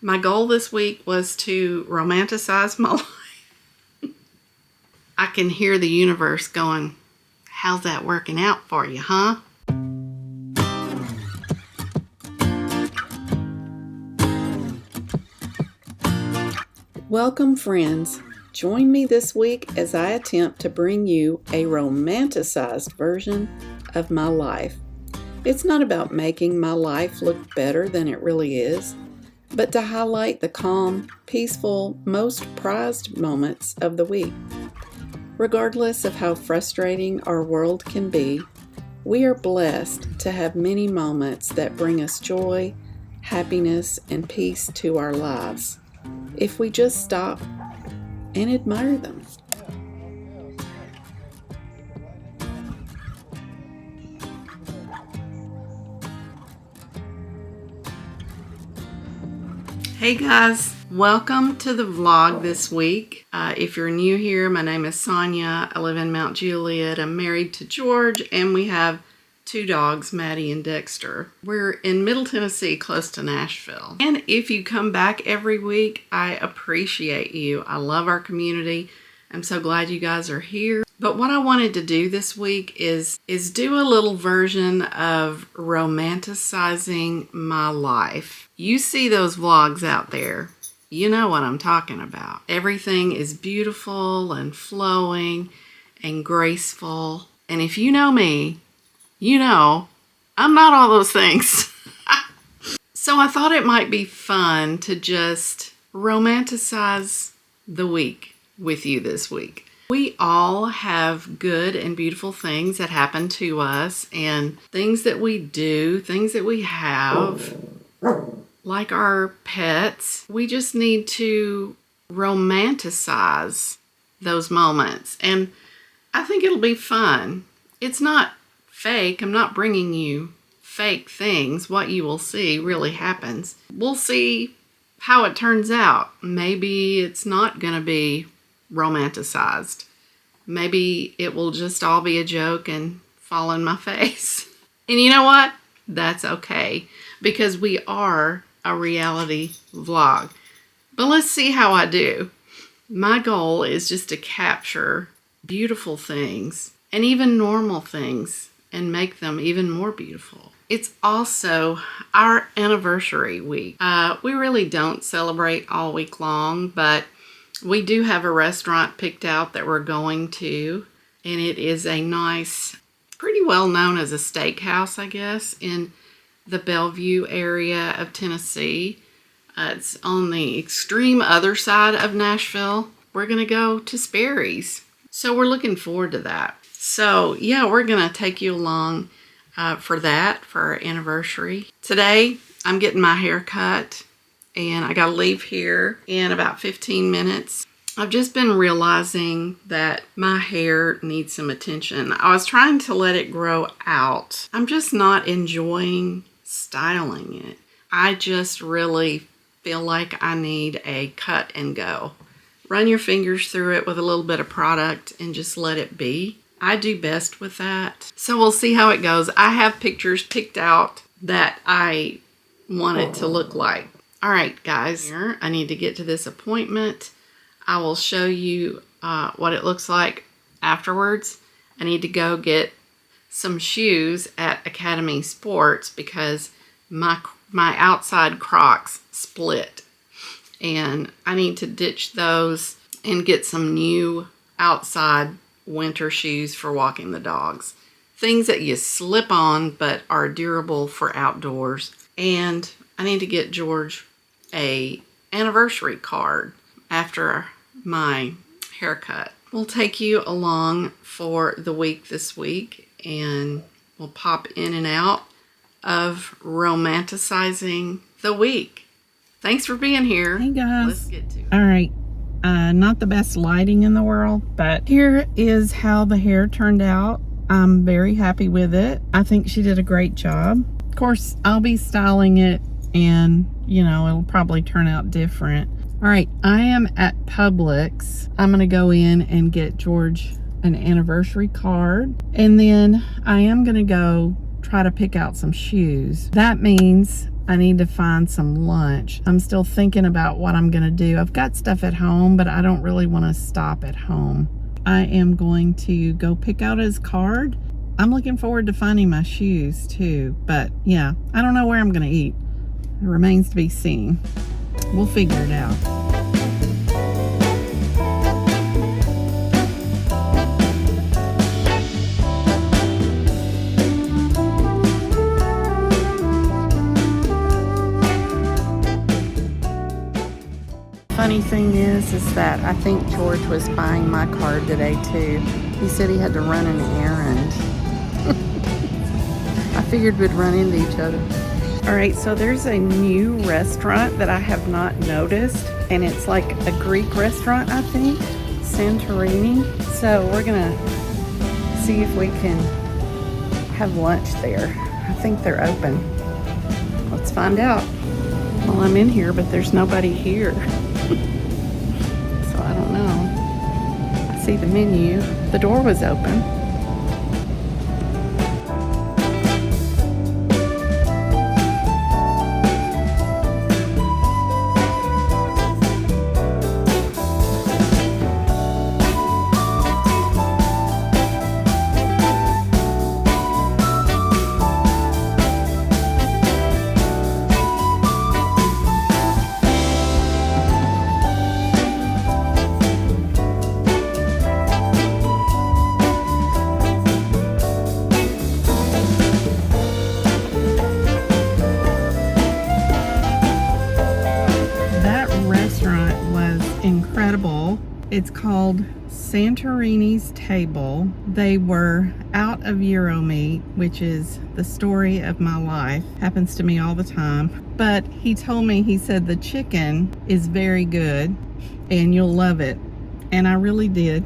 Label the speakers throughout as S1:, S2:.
S1: My goal this week was to romanticize my life. I can hear the universe going, how's that working out for you, huh?
S2: Welcome, friends. Join me this week as I attempt to bring you a romanticized version of my life. It's not about making my life look better than it really is, but to highlight the calm, peaceful, most prized moments of the week. Regardless of how frustrating our world can be, we are blessed to have many moments that bring us joy, happiness, and peace to our lives, if we just stop and admire them.
S1: Hey guys, welcome to the vlog this week. If you're new here, my name is Sonia. I live in Mount Juliet. I'm married to George, and we have two dogs, Maddie and Dexter. We're in Middle Tennessee, close to Nashville. And if you come back every week, I appreciate you. I love our community. I'm so glad you guys are here. But what I wanted to do this week is do a little version of romanticizing my life. You see those vlogs out there. You know what I'm talking about. Everything is beautiful and flowing and graceful. And if you know me, you know I'm not all those things. So I thought it might be fun to just romanticize the week with you this week. We all have good and beautiful things that happen to us, and things that we do, things that we have, like our pets. We just need to romanticize those moments, and I think it'll be fun. It's not fake. I'm not bringing you fake things. What you will see really happens. We'll see how it turns out. Maybe it's not going to be romanticized. Maybe it will just all be a joke and fall in my face. And you know what? That's okay, because we are a reality vlog. But let's see how I do. My goal is just to capture beautiful things and even normal things and make them even more beautiful. It's also our anniversary week. We really don't celebrate all week long, but we do have a restaurant picked out that we're going to, and it is a nice, pretty well known as a steakhouse, I guess, in the Bellevue area of Tennessee. It's on the extreme other side of Nashville. We're going to go to Sperry's. So we're looking forward to that. So yeah, we're going to take you along for that, for our anniversary. Today, I'm getting my hair cut, and I got to leave here in about 15 minutes. I've just been realizing that my hair needs some attention. I was trying to let it grow out. I'm just not enjoying styling it. I just really feel like I need a cut and go. Run your fingers through it with a little bit of product and just let it be. I do best with that. So we'll see how it goes. I have pictures picked out that I want it to look like. All right, guys, here I need to get to this appointment. I will show you what it looks like afterwards. I need to go get some shoes at Academy Sports because my outside Crocs split, and I need to ditch those and get some new outside winter shoes for walking the dogs. Things that you slip on but are durable for outdoors. And I need to get George a anniversary card after my haircut. We'll take you along for the week this week, and we'll pop in and out of romanticizing the week. Thanks for being here.
S2: Hey guys.
S1: Let's get to it.
S2: All right. Not the best lighting in the world, but here is how the hair turned out. I'm very happy with it. I think she did a great job. Of course, I'll be styling it, and it'll probably turn out different. All right, I am at Publix. I'm gonna go in and get George an anniversary card, and then I am gonna go try to pick out some shoes. That means
S1: I need to find some lunch. I'm still thinking about what I'm going to do. I've got stuff at home, but I don't really want to stop at home. I am going to go pick out his card. I'm looking forward to finding my shoes too, but yeah, I don't know where I'm going to eat. It remains to be seen. We'll figure it out. Funny thing is that I think George was buying my card today too. He said he had to run an errand. I figured we'd run into each other. All right, so there's a new restaurant that I have not noticed, and it's like a Greek restaurant, I think, Santorini. So we're gonna see if we can have lunch there. I think they're open. Let's find out. Well, I'm in here, but there's nobody here. So I don't know. I see the menu. The door was open. Incredible. It's called Santorini's Table. They were out of Euro meat, which is the story of my life. Happens to me all the time. But he told me, he said the chicken is very good and you'll love it. And I really did.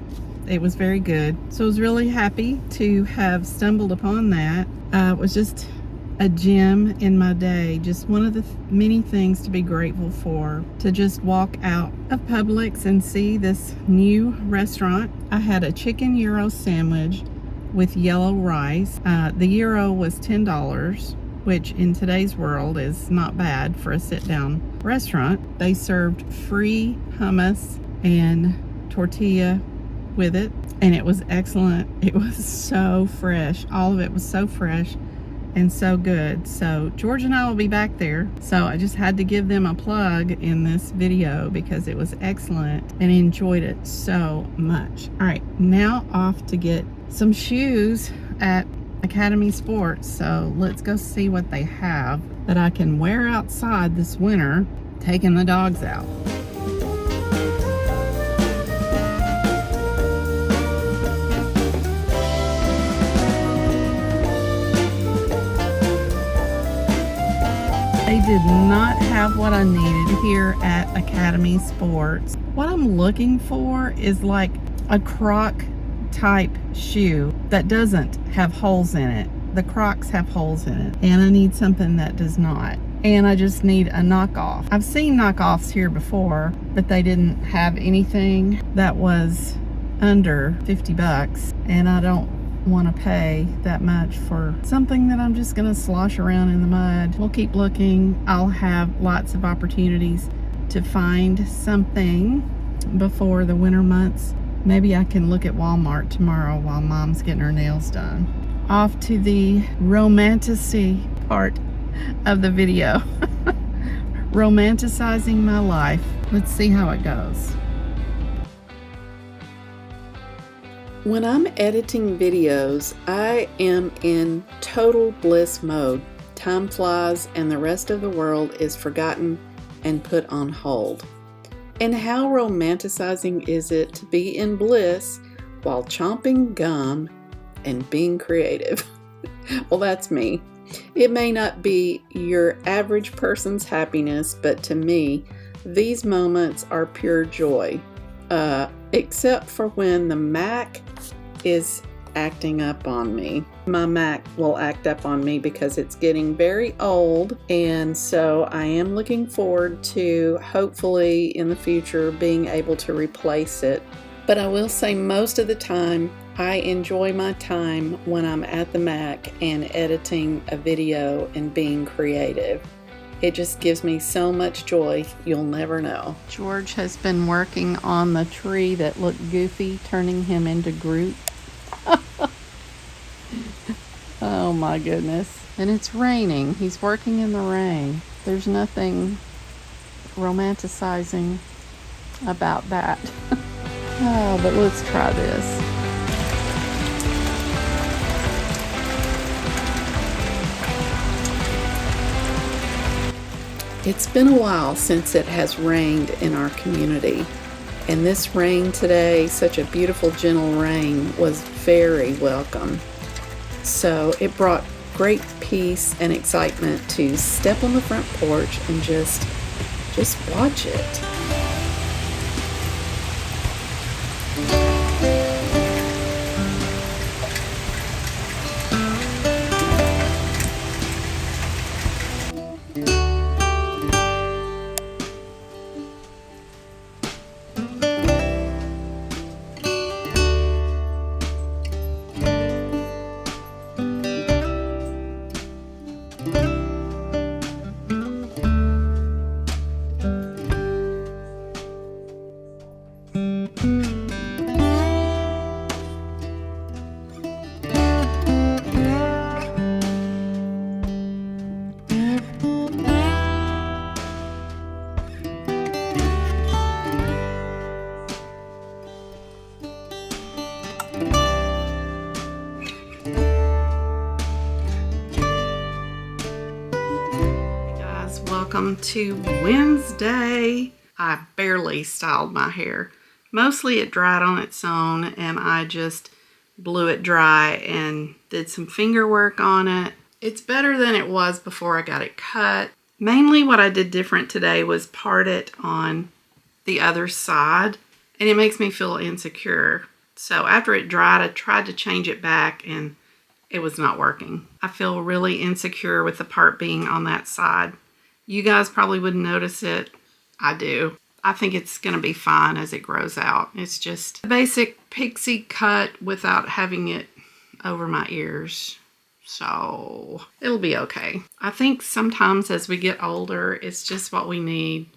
S1: It was very good. So I was really happy to have stumbled upon that. It was just a gem in my day, just one of the many things to be grateful for, to just walk out of Publix and see this new restaurant. I had a chicken gyro sandwich with yellow rice. The gyro was $10, which in today's world is not bad for a sit-down restaurant. They served free hummus and tortilla with it, and it was excellent. It was so fresh. All of it was so fresh and so good. So George and I will be back there. So I just had to give them a plug in this video because it was excellent and enjoyed it so much. All right, now off to get some shoes at Academy Sports. So let's go see what they have that I can wear outside this winter, taking the dogs out. They did not have what I needed here at Academy Sports. What I'm looking for is like a Croc type shoe that doesn't have holes in it. The Crocs have holes in it, and I need something that does not. And I just need a knockoff. I've seen knockoffs here before, but they didn't have anything that was under 50 bucks, and I don't want to pay that much for something that I'm just gonna slosh around in the mud. We'll keep looking. I'll have lots of opportunities to find something before the winter months. Maybe I can look at Walmart tomorrow while Mom's getting her nails done. Off to the romanticy part of the video. Romanticizing my life. Let's see how it goes.
S2: When I'm editing videos, I am in total bliss mode. Time flies and the rest of the world is forgotten and put on hold. And how romanticizing is it to be in bliss while chomping gum and being creative? Well, that's me. It may not be your average person's happiness, but to me, these moments are pure joy. Except for when the Mac is acting up on me. My Mac will act up on me because it's getting very old, and so I am looking forward to hopefully in the future being able to replace it. But I will say most of the time I enjoy my time when I'm at the Mac and editing a video and being creative. It just gives me so much joy, you'll never know.
S1: George has been working on the tree that looked goofy, turning him into Groot. Oh my goodness. And it's raining. He's working in the rain. There's nothing romanticizing about that. Oh, but let's try this.
S2: It's been a while since it has rained in our community, and this rain today, such a beautiful gentle rain, was very welcome. So it brought great peace and excitement to step on the front porch and just watch it.
S1: Welcome to Wednesday. I barely styled my hair. Mostly it dried on its own and I just blew it dry and did some finger work on it. It's better than it was before I got it cut. Mainly what I did different today was part it on the other side, and it makes me feel insecure. So after it dried, I tried to change it back and it was not working. I feel really insecure with the part being on that side. You guys probably wouldn't notice it. I do. I think it's going to be fine as it grows out. It's just a basic pixie cut without having it over my ears. So it'll be okay. I think sometimes as we get older, it's just what we need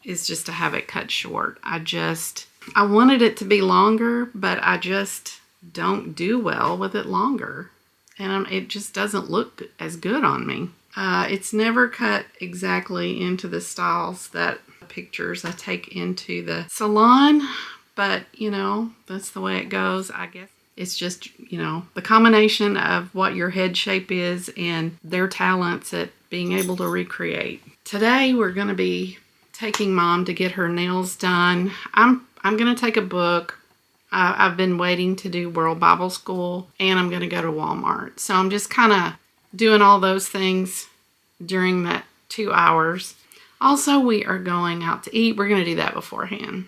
S1: is just to have it cut short. I wanted it to be longer, but I just don't do well with it longer. And it just doesn't look as good on me. It's never cut exactly into the styles that pictures I take into the salon, but that's the way it goes, I guess. It's just, the combination of what your head shape is and their talents at being able to recreate. Today we're going to be taking Mom to get her nails done. I'm going to take a book. I've been waiting to do World Bible School, and I'm going to go to Walmart. So I'm just kind of doing all those things during that 2 hours. Also, we are going out to eat. We're going to do that beforehand.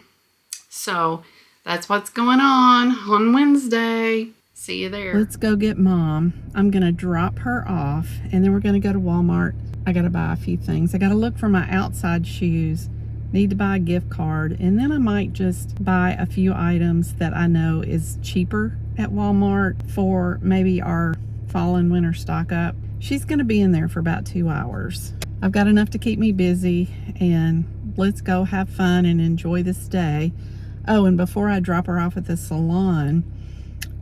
S1: So that's what's going on Wednesday. See you there.
S2: Let's go get Mom. I'm going to drop her off, and then we're going to go to Walmart. I got to buy a few things. I got to look for my outside shoes. Need to buy a gift card, and then I might just buy a few items that I know is cheaper at Walmart for maybe our fall and winter stock up. She's going to be in there for about 2 hours. I've got enough to keep me busy, and let's go have fun and enjoy this day. Oh, and before I drop her off at the salon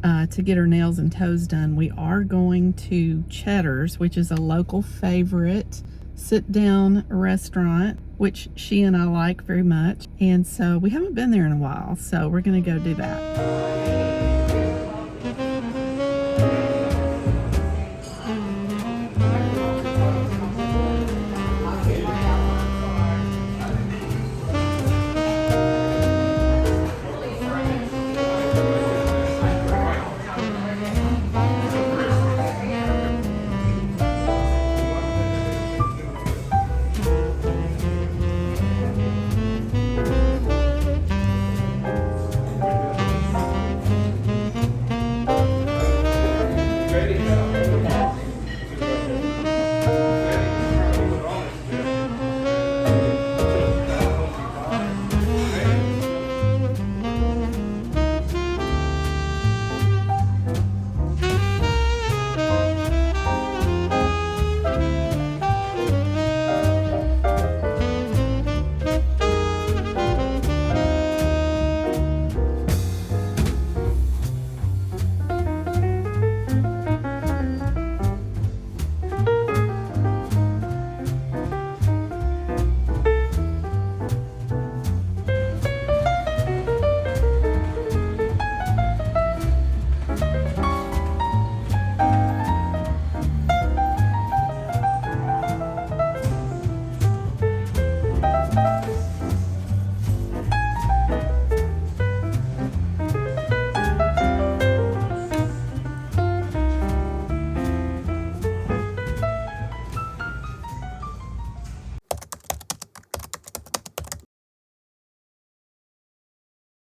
S2: to get her nails and toes done, we are going to Cheddar's, which is a local favorite sit-down restaurant, which she and I like very much. And so we haven't been there in a while, so we're going to go do that.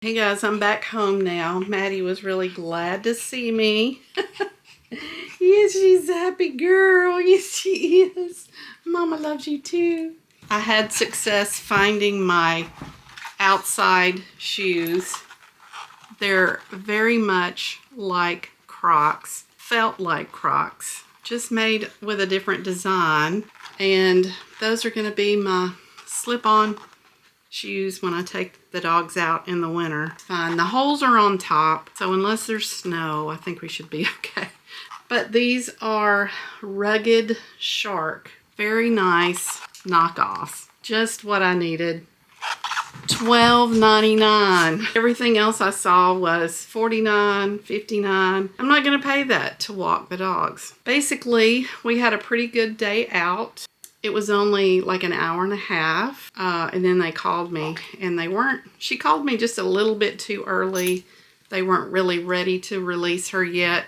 S1: Hey guys, I'm back home now. Maddie was really glad to see me. Yes, she's a happy girl. Yes, she is. Mama loves you too. I had success finding my outside shoes. They're very much like Crocs, felt like Crocs, just made with a different design. And those are going to be my slip-on shoes when I take the dogs out in the winter. Fine. The holes are on top, so unless there's snow, I think we should be okay. But these are Rugged Shark. Very nice knockoffs. Just what I needed. $12.99. Everything else I saw was $49, $59. I'm not going to pay that to walk the dogs. Basically, we had a pretty good day out. It was only like an hour and a half, and then they called me, and she called me just a little bit too early. They weren't really ready to release her yet.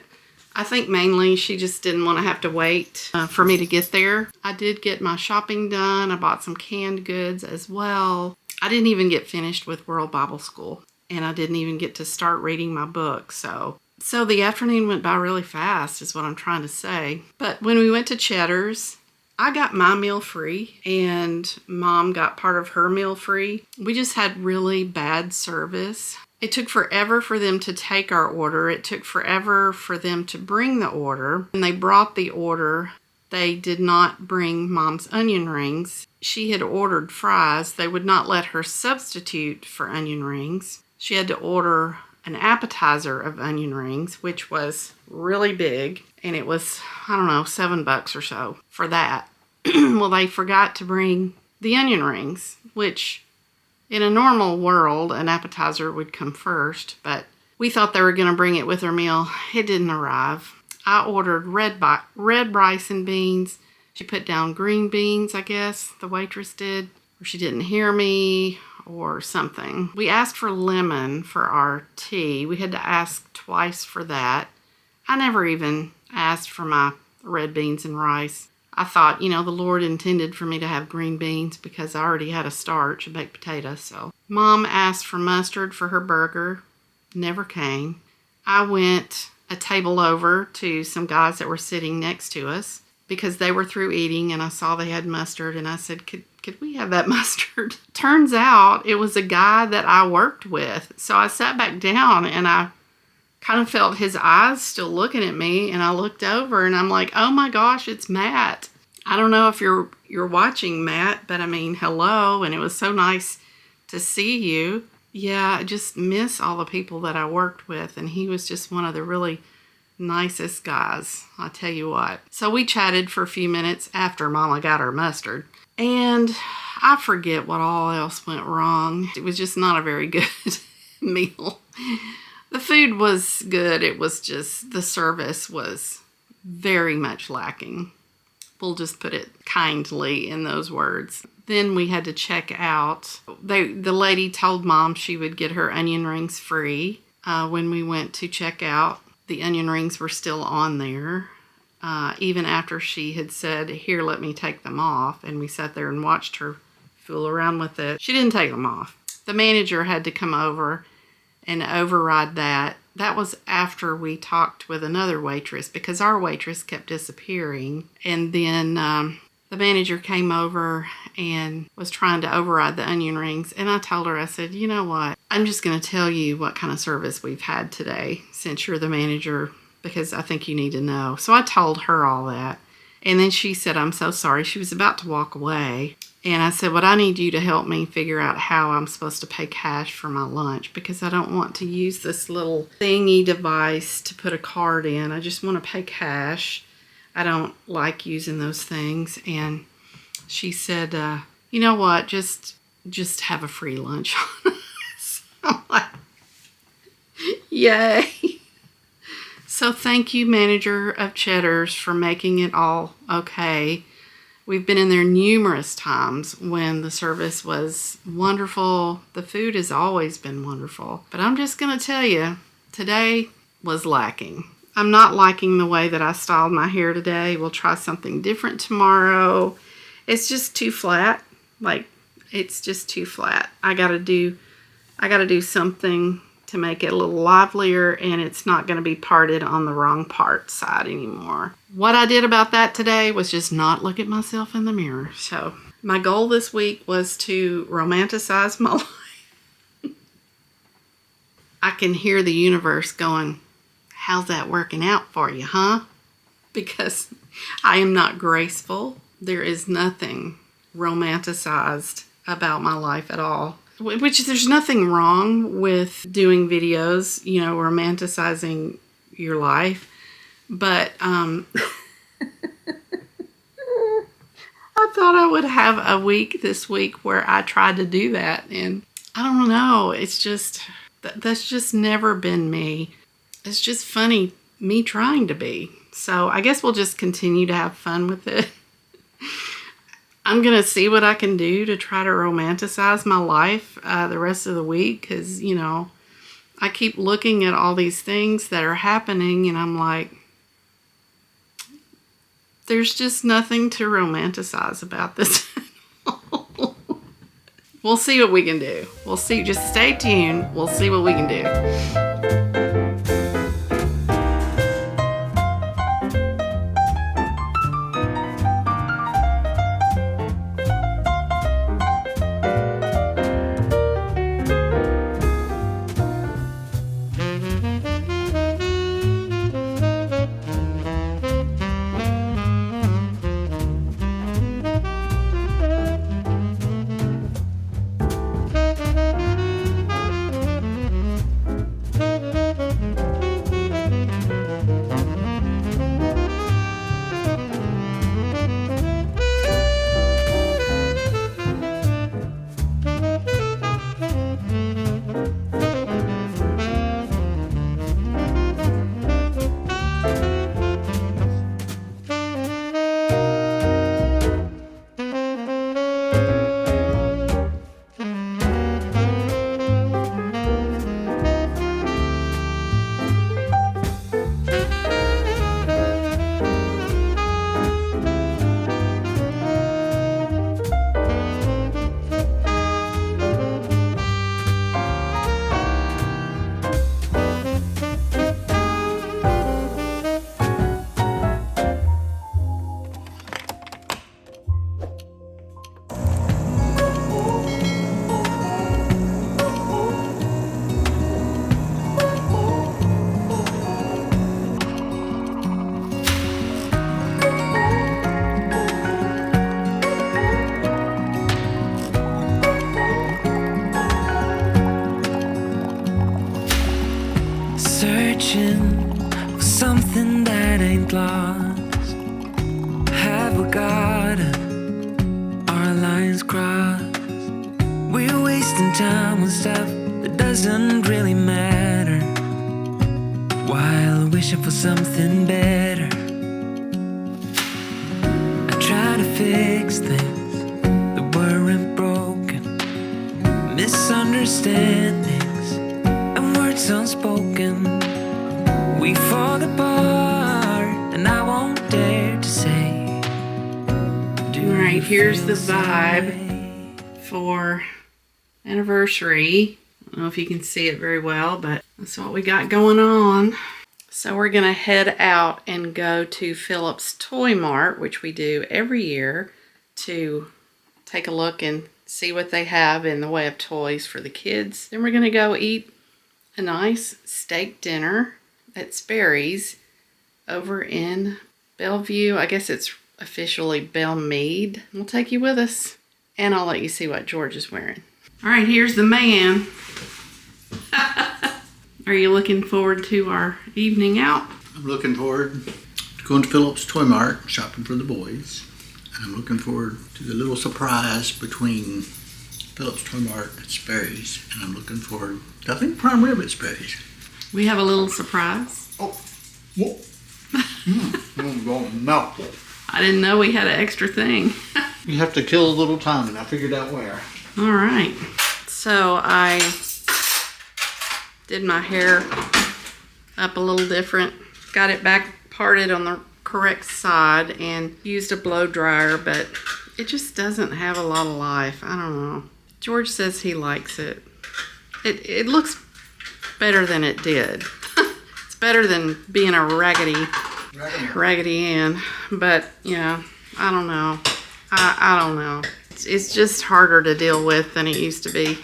S1: I think mainly she just didn't want to have to wait for me to get there. I did get my shopping done. I bought some canned goods as well. I didn't even get finished with World Bible School, and I didn't even get to start reading my book, so the afternoon went by really fast is what I'm trying to say. But when we went to Cheddar's, I got my meal free, and Mom got part of her meal free. We just had really bad service. It took forever for them to take our order. It took forever for them to bring the order. When they brought the order, they did not bring Mom's onion rings. She had ordered fries. They would not let her substitute for onion rings. She had to order an appetizer of onion rings, which was really big, and it was, I don't know, $7 or so for that. Well, they forgot to bring the onion rings, which in a normal world, an appetizer would come first, but we thought they were going to bring it with their meal. It didn't arrive. I ordered red rice and beans. She put down green beans, I guess, the waitress did, or she didn't hear me or something. We asked for lemon for our tea. We had to ask twice for that. I never even asked for my red beans and rice. I thought, the Lord intended for me to have green beans because I already had a starch, a baked potato. So Mom asked for mustard for her burger. Never came. I went a table over to some guys that were sitting next to us because they were through eating, and I saw they had mustard, and I said, could we have that mustard? Turns out it was a guy that I worked with. So I sat back down, and I kind of felt his eyes still looking at me, and I looked over, and I'm like, oh my gosh, it's Matt. I don't know if you're watching, Matt, but I mean, hello, and it was so nice to see you. Yeah, I just miss all the people that I worked with, and he was just one of the really nicest guys, I'll tell you what. So we chatted for a few minutes after Mama got her mustard, and I forget what all else went wrong. It was just not a very good meal. The food was good. It was just the service was very much lacking. We'll just put it kindly in those words. Then we had to check out. The lady told Mom she would get her onion rings free. When we went to check out, the onion rings were still on there. Even after she had said, here, let me take them off. And we sat there and watched her fool around with it. She didn't take them off. The manager had to come over and override that. That was after we talked with another waitress because our waitress kept disappearing. And then the manager came over and was trying to override the onion rings. And I told her, I said, you know what? I'm just going to tell you what kind of service we've had today since you're the manager because I think you need to know. So I told her all that. And then she said, I'm so sorry. She was about to walk away. And I said, well, I need you to help me figure out how I'm supposed to pay cash for my lunch because I don't want to use this little thingy device to put a card in. I just want to pay cash. I don't like using those things. And she said, you know what, just have a free lunch on us. I'm like, yay. So thank you, manager of Cheddar's, for making it all okay. We've been in there numerous times when the service was wonderful. The food has always been wonderful. But I'm just going to tell you, today was lacking. I'm not liking the way that I styled my hair today. We'll try something different tomorrow. It's just too flat. It's just too flat. I got to do I got to do something to make it a little livelier, and it's not going to be parted on the wrong part side anymore. What I did about that today was just not look at myself in the mirror. So my goal this week was to romanticize my life. I can hear the universe going, how's that working out for you, huh? Because I am not graceful. There is nothing romanticized about my life at all. Which there's nothing wrong with doing videos, romanticizing your life. But I thought I would have a week this week where I tried to do that. And I don't know. It's just, that's just never been me. It's just funny, me trying to be. So I guess we'll just continue to have fun with it. I'm going to see what I can do to try to romanticize my life the rest of the week because, I keep looking at all these things that are happening and I'm like, there's just nothing to romanticize about this. We'll see what we can do. We'll see. Just stay tuned. We'll see what we can do.
S3: Searching for something that ain't lost. Have we got our lines crossed? We're wasting time on stuff that doesn't really matter, while wishing for something better. I try to fix things that weren't broken, misunderstandings and words unspoken. We fall apart, and I won't dare to say.
S1: All right, here's the vibe for anniversary. I don't know if you can see it very well, but that's what we got going on. So we're going to head out and go to Phillips Toy Mart, which we do every year, to take a look and see what they have in the way of toys for the kids. Then we're going to go eat a nice steak dinner at Sperry's over in Bellevue. I guess it's officially Belmead. We'll take you with us, and I'll let you see what George is wearing. All right, here's the man. Are you looking forward to our evening out?
S4: I'm looking forward to going to Phillips Toy Mart, shopping for the boys. And I'm looking forward to the little surprise between Phillips Toy Mart and Sperry's. And I'm looking forward to, I think, prime rib at Sperry's.
S1: We have a little surprise.
S4: Oh, whoa. I'm going to melt it.
S1: I didn't know we had an extra thing.
S4: You have to kill a little time, and I figured out where.
S1: All right. So I did my hair up a little different. Got it back parted on the correct side and used a blow dryer, but it just doesn't have a lot of life. I don't know. George says he likes it. It looks better than it did. It's better than being a Raggedy Ann. But yeah, I don't know. I don't know. It's just harder to deal with than it used to be.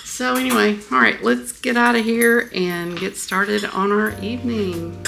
S1: So anyway, all right, let's get out of here and get started on our evening.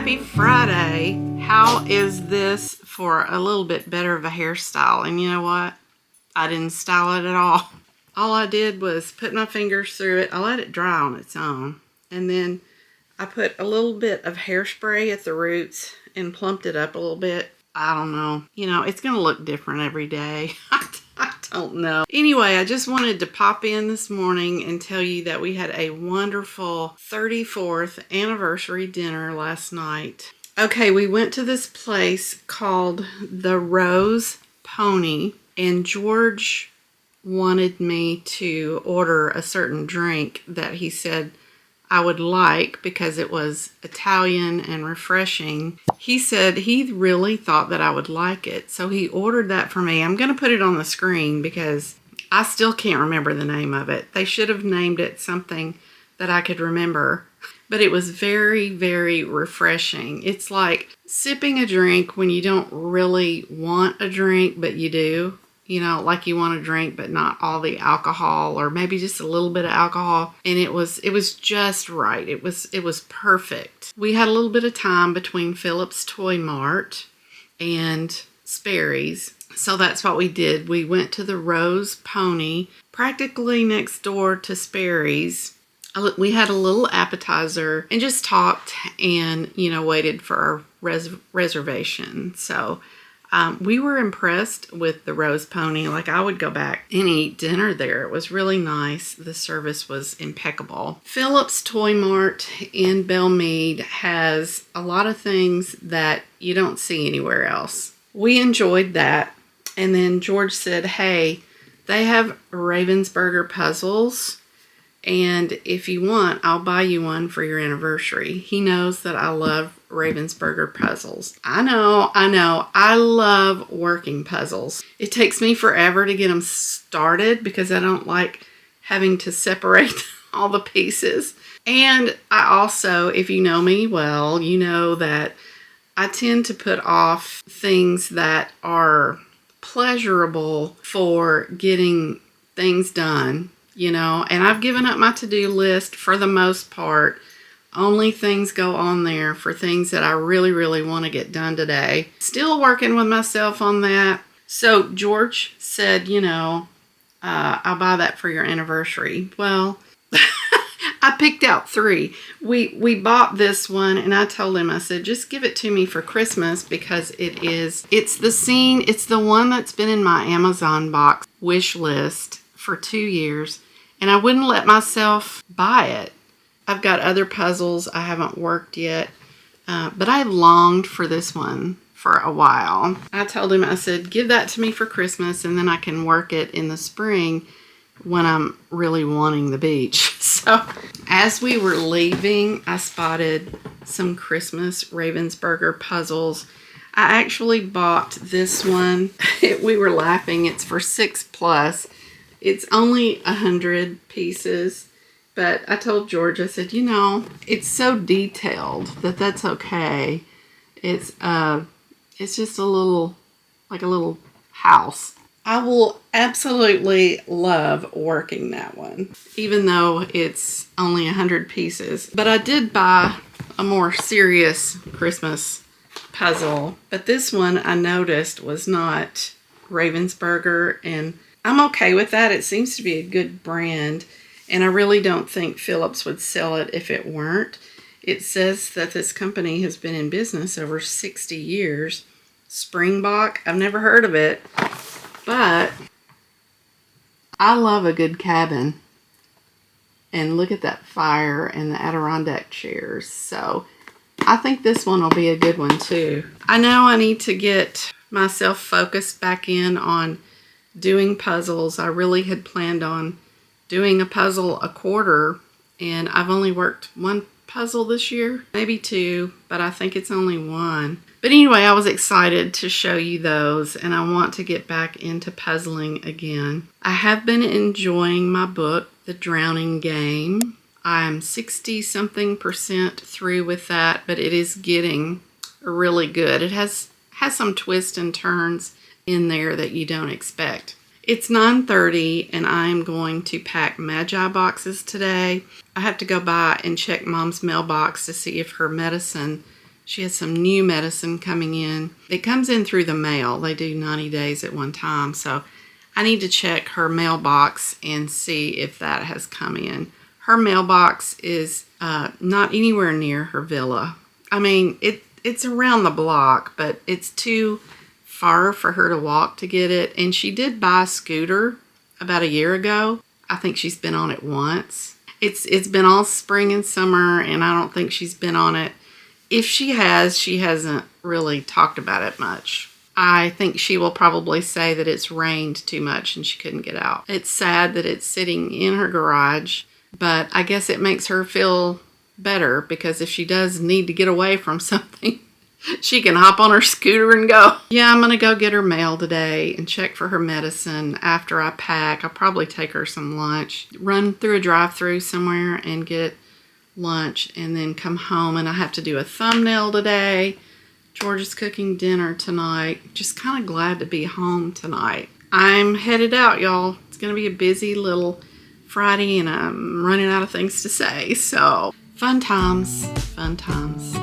S1: Happy Friday. How is this for a little bit better of a hairstyle? And you know what? I didn't style it at all. All I did was put my fingers through it. I let it dry on its own. And then I put a little bit of hairspray at the roots and plumped it up a little bit. I don't know. You know, it's going to look different every day. I don't know. Anyway, I just wanted to pop in this morning and tell you that we had a wonderful 34th anniversary dinner last night. Okay, we went to this place called the Rose Pony, and George wanted me to order a certain drink that he said I would like because it was Italian and refreshing. He said he really thought that I would like it, so he ordered that for me. I'm going to put it on the screen because I still can't remember the name of it. They should have named it something that I could remember, but it was very, very refreshing. It's like sipping a drink when you don't really want a drink, but you do. You know, like you want a drink, but not all the alcohol, or maybe just a little bit of alcohol. And it was just right. It was perfect. We had a little bit of time between Phillips Toy Mart and Sperry's. So that's what we did. We went to the Rose Pony, practically next door to Sperry's. We had a little appetizer and just talked and, you know, waited for our reservation. So we were impressed with the Rose Pony. Like, I would go back and eat dinner there. It was really nice. The service was impeccable. Phillips Toy Mart in Belmead has a lot of things that you don't see anywhere else. We enjoyed that. And then George said, hey, they have Ravensburger puzzles, and if you want, I'll buy you one for your anniversary. He knows that I love Ravensburger puzzles. I know. I love working puzzles. It takes me forever to get them started because I don't like having to separate all the pieces. And I also, if you know me well, you know that I tend to put off things that are pleasurable for getting things done. You know, and I've given up my to-do list for the most part. Only things go on there for things that I really, really want to get done today. Still working with myself on that. So George said, you know, I'll buy that for your anniversary. Well, I picked out 3. We bought this one, and I told him, I said, just give it to me for Christmas because it's the one that's been in my Amazon box wish list for 2 years, and I wouldn't let myself buy it. I've got other puzzles I haven't worked yet, but I longed for this one for a while. I told him, I said, give that to me for Christmas, and then I can work it in the spring when I'm really wanting the beach. So as we were leaving, I spotted some Christmas Ravensburger puzzles. I actually bought this one. We were laughing. It's for $6+. It's only 100 pieces, but I told George, I said, you know, it's so detailed that's okay. It's just a little, like a little house. I will absolutely love working that one, even though it's only 100 pieces. But I did buy a more serious Christmas puzzle, but this one I noticed was not Ravensburger, and I'm okay with that. It seems to be a good brand, and I really don't think Phillips would sell it if it weren't. It says that this company has been in business over 60 years. Springbok, I've never heard of it, but I love a good cabin. And look at that fire and the Adirondack chairs. So I think this one will be a good one too. I know I need to get myself focused back in on doing puzzles. I really had planned on doing a puzzle a quarter, and I've only worked one puzzle this year, maybe 2, but I think it's only 1. But anyway, I was excited to show you those, and I want to get back into puzzling again. I have been enjoying my book, The Drowning Game. I'm 60-something% through with that, but it is getting really good. It has some twists and turns in there that you don't expect. It's 9:30 and I'm going to pack Magi boxes today. I have to go by and check Mom's mailbox to see if her medicine She has some new medicine coming in. It comes in through the mail. They do 90 days at one time. So I need to check her mailbox and see if that has come in. Her mailbox is not anywhere near her villa. I mean, it's around the block, but it's too far for her to walk to get it. And she did buy a scooter about a year ago. I think she's been on it once. It's been all spring and summer, and I don't think she's been on it. If she has, she hasn't really talked about it much. I think she will probably say that it's rained too much and she couldn't get out. It's sad that it's sitting in her garage, but I guess it makes her feel better because if she does need to get away from something, she can hop on her scooter and go. Yeah, I'm going to go get her mail today and check for her medicine after I pack. I'll probably take her some lunch, run through a drive-thru somewhere and get lunch, and then come home. And I have to do a thumbnail today. George is cooking dinner tonight. Just kind of glad to be home tonight. I'm headed out, y'all. It's going to be a busy little Friday, and I'm running out of things to say. So, fun times, fun times.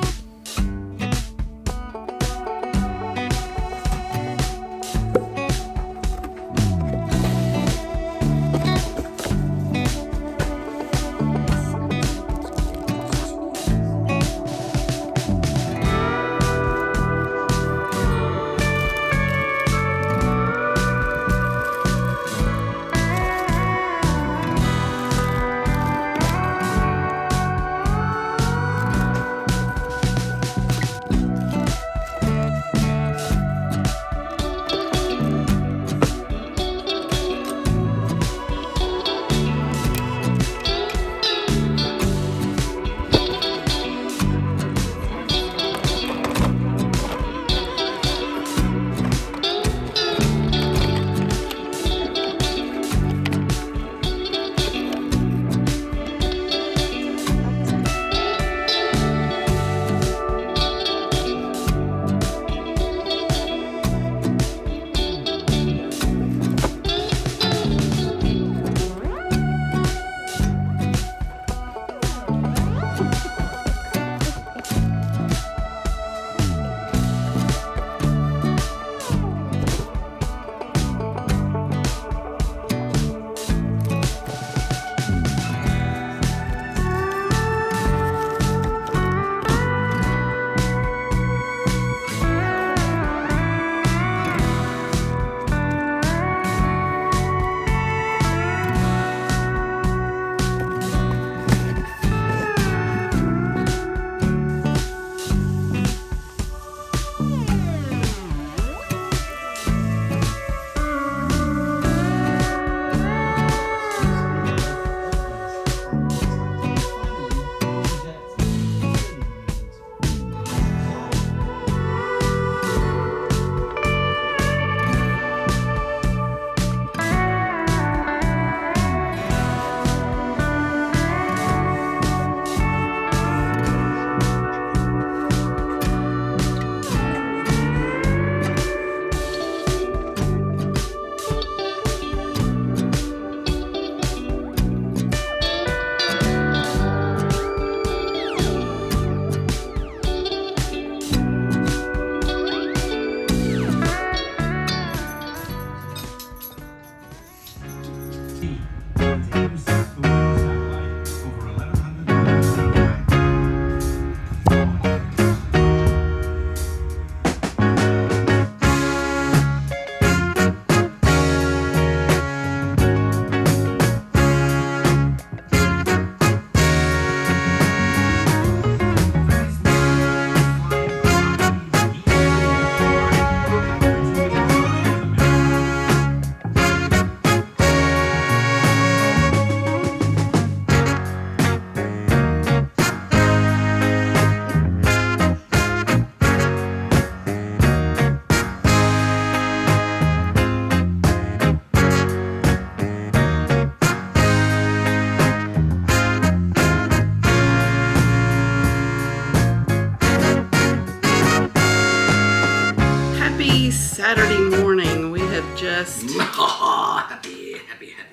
S1: Saturday morning. We have just
S4: happy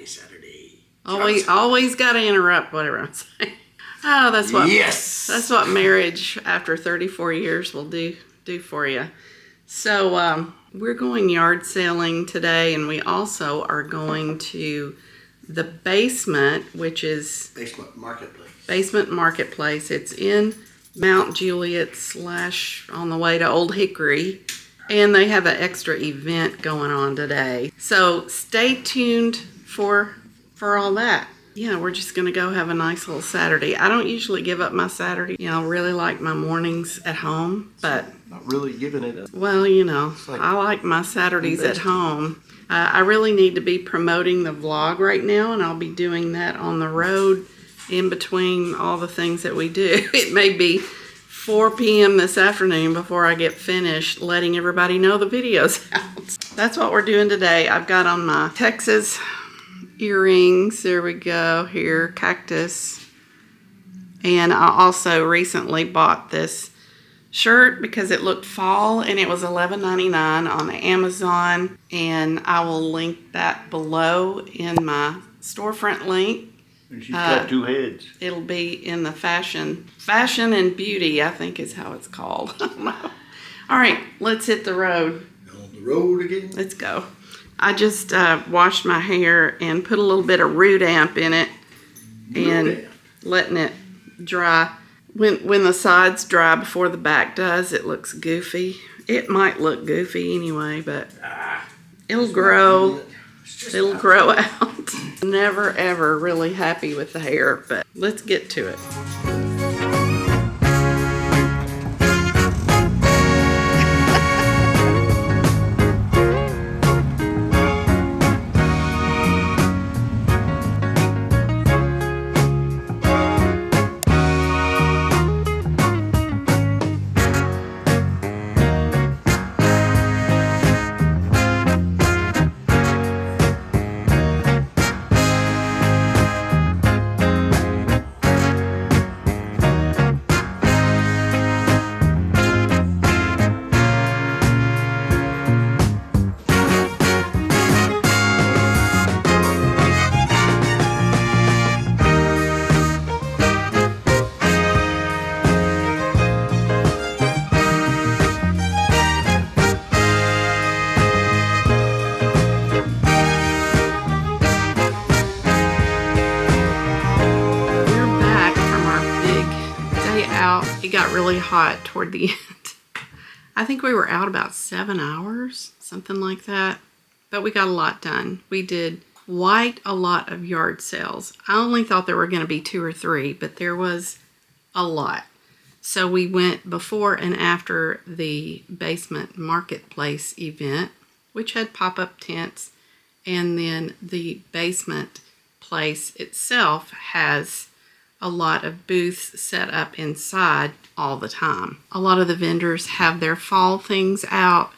S4: Saturday.
S1: always got to interrupt whatever I'm saying. Oh, that's what
S4: Yes.
S1: that's what marriage after 34 years will do for you. So we're going yard sailing today, and we also are going to the basement, which is Basement Marketplace. It's in Mount Juliet / on the way to Old Hickory, and they have an extra event going on today. So stay tuned for all that. Yeah, we're just going to go have a nice little Saturday. I don't usually give up my Saturday. Really like my mornings at home, but
S5: Not really giving it up.
S1: well, I like my Saturdays at home. I really need to be promoting the vlog right now, and I'll be doing that on the road in between all the things that we do. It may be 4 p.m. this afternoon before I get finished letting everybody know the video's out. That's what we're doing today. I've got on my Texas earrings. There we go. Here, cactus. And I also recently bought this shirt because it looked fall, and it was $11.99 on Amazon, and I will link that below in my storefront link.
S5: And she's got 2 heads.
S1: It'll be in the fashion and beauty, I think is how it's called. I don't know. All right, let's hit the road.
S4: On the road again.
S1: Let's go. I just washed my hair and put a little bit of root amp in it and letting it dry. When the sides dry before the back does, it looks goofy. It might look goofy anyway, but it'll grow. It'll grow out. Never ever really happy with the hair, but let's get to it. It got really hot toward the end. I think we were out about 7 hours, something like that. But we got a lot done. We did quite a lot of yard sales. I only thought there were going to be 2 or 3, but there was a lot. So we went before and after the Basement Marketplace event, which had pop-up tents, and then the basement place itself has a lot of booths set up inside all the time. A lot of the vendors have their fall things out,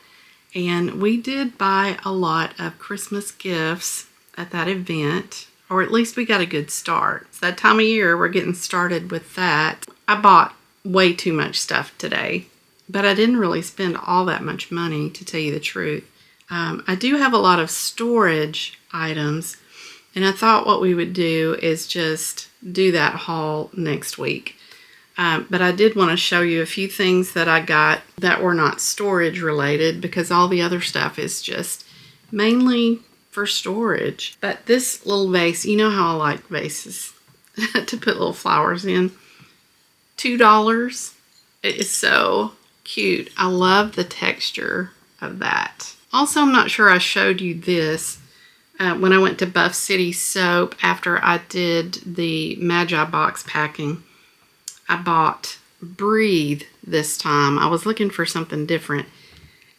S1: and we did buy a lot of Christmas gifts at that event, or at least we got a good start. It's that time of year we're getting started with that. I bought way too much stuff today, but I didn't really spend all that much money, to tell you the truth. I do have a lot of storage items, and I thought what we would do is just do that haul next week. But I did want to show you a few things that I got that were not storage related, because all the other stuff is just mainly for storage. But this little vase, you know how I like vases to put little flowers in. $2. It is so cute. I love the texture of that. Also, I'm not sure I showed you this. When I went to Buff City Soap after I did the Magi box packing, I bought Breathe this time. I was looking for something different.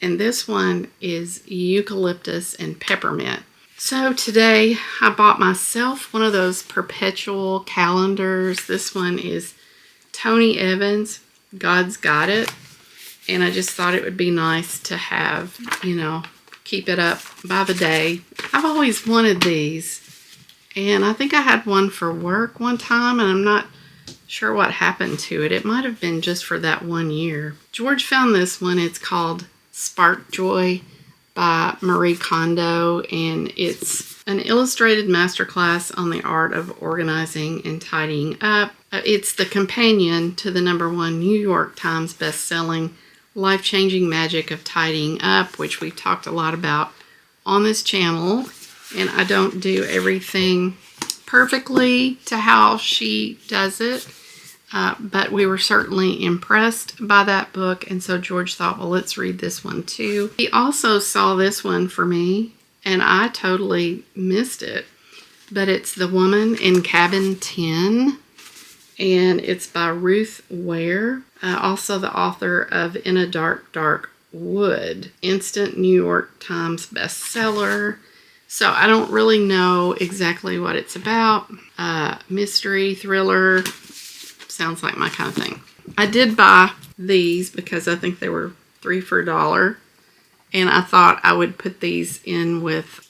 S1: And this one is eucalyptus and peppermint. So today I bought myself one of those perpetual calendars. This one is Tony Evans, God's Got It. And I just thought it would be nice to have, keep it up by the day. I've always wanted these, and I think I had one for work one time, and I'm not sure what happened to it. It might have been just for that 1 year. George found this one. It's called Spark Joy by Marie Kondo, and it's an illustrated masterclass on the art of organizing and tidying up. It's the companion to the #1 New York Times best-selling Life-Changing Magic of Tidying Up, which we've talked a lot about on this channel. And I don't do everything perfectly to how she does it, but we were certainly impressed by that book, and so George thought, well, let's read this one too. He also saw this one for me, and I totally missed it, but it's The Woman in Cabin 10, and it's by Ruth Ware, also the author of In a Dark, Dark Wood, instant New York Times bestseller. So I don't really know exactly what it's about. Mystery, thriller, sounds like my kind of thing. I did buy these because I think they were 3 for $1. And I thought I would put these in with,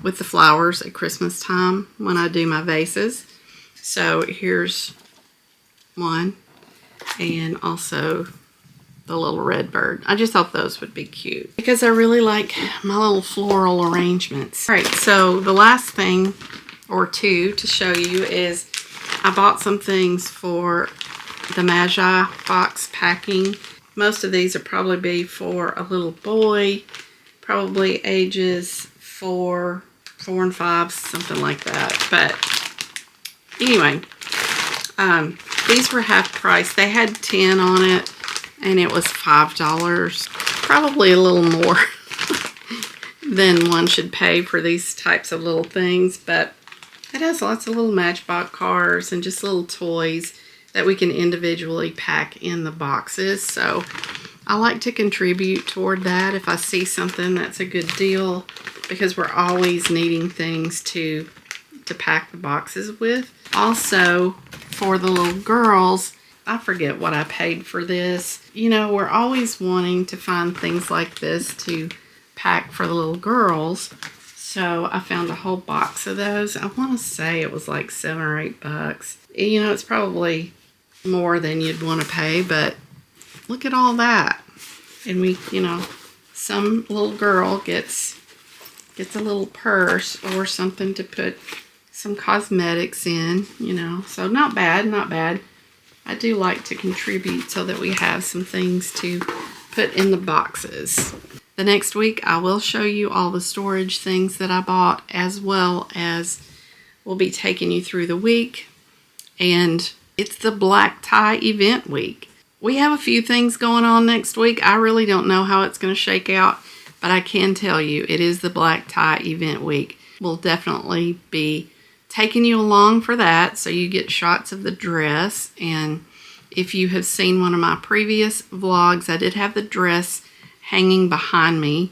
S1: with the flowers at Christmas time when I do my vases. So here's one, and also the little red bird. I just thought those would be cute because I really like my little floral arrangements. All right, so the last thing or two to show you is I bought some things for the Magi box packing. Most of these will probably be for a little boy, probably ages 4 and 5, something like that. But anyway, these were half price. They had 10 on it, and it was $5. Probably a little more than one should pay for these types of little things, but it has lots of little Matchbox cars and just little toys that we can individually pack in the boxes. So I like to contribute toward that if I see something that's a good deal, because we're always needing things to pack the boxes with. Also, for the little girls, I forget what I paid for this. We're always wanting to find things like this to pack for the little girls. So I found a whole box of those. I want to say it was like $7 or $8. It's probably more than you'd want to pay, but look at all that. And we, some little girl gets a little purse or something to put some cosmetics in, so not bad, not bad. I do like to contribute so that we have some things to put in the boxes. The next week, I will show you all the storage things that I bought, as well as we'll be taking you through the week. And it's the black tie event week. We have a few things going on next week. I really don't know how it's going to shake out, but I can tell you it is the black tie event week. We'll definitely be taking you along for that, so you get shots of the dress. And if you have seen one of my previous vlogs, I did have the dress hanging behind me.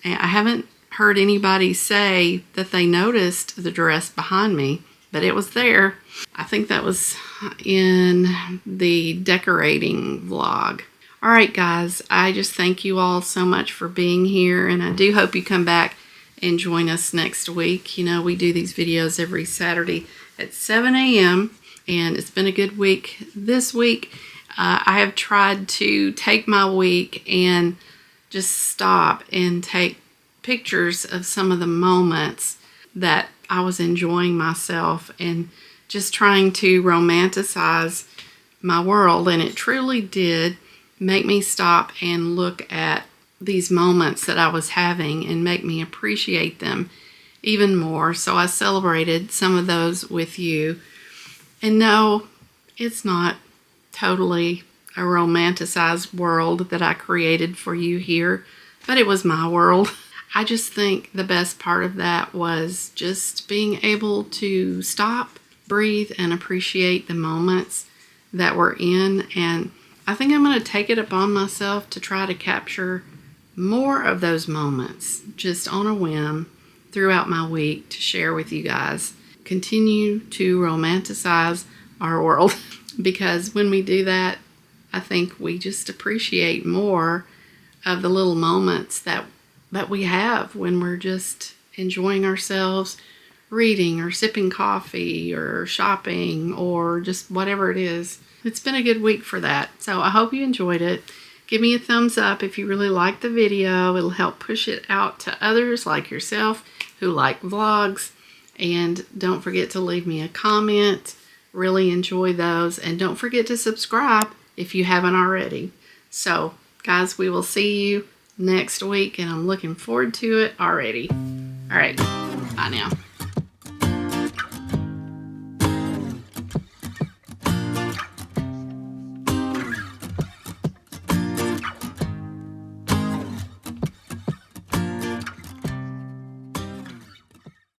S1: I haven't heard anybody say that they noticed the dress behind me, but it was there. I think that was in the decorating vlog. All right, guys, I just thank you all so much for being here, and I do hope you come back and join us next week. We do these videos every Saturday at 7 a.m. and it's been a good week this week. I have tried to take my week and just stop and take pictures of some of the moments that I was enjoying myself and just trying to romanticize my world. And it truly did make me stop and look at these moments that I was having and make me appreciate them even more. So I celebrated some of those with you. And no, it's not totally a romanticized world that I created for you here, but it was my world. I just think the best part of that was just being able to stop, breathe, and appreciate the moments that we're in. And I think I'm going to take it upon myself to try to capture more of those moments just on a whim throughout my week to share with you guys. Continue to romanticize our world because when we do that, I think we just appreciate more of the little moments that we have when we're just enjoying ourselves, reading or sipping coffee or shopping or just whatever it is. It's been a good week for that. So I hope you enjoyed it. Give me a thumbs up if you really like the video. It'll help push it out to others like yourself who like vlogs. And don't forget to leave me a comment Really enjoy those. And don't forget to subscribe if you haven't already. So, guys, we will see you next week, and I'm looking forward to it already. All right, bye now.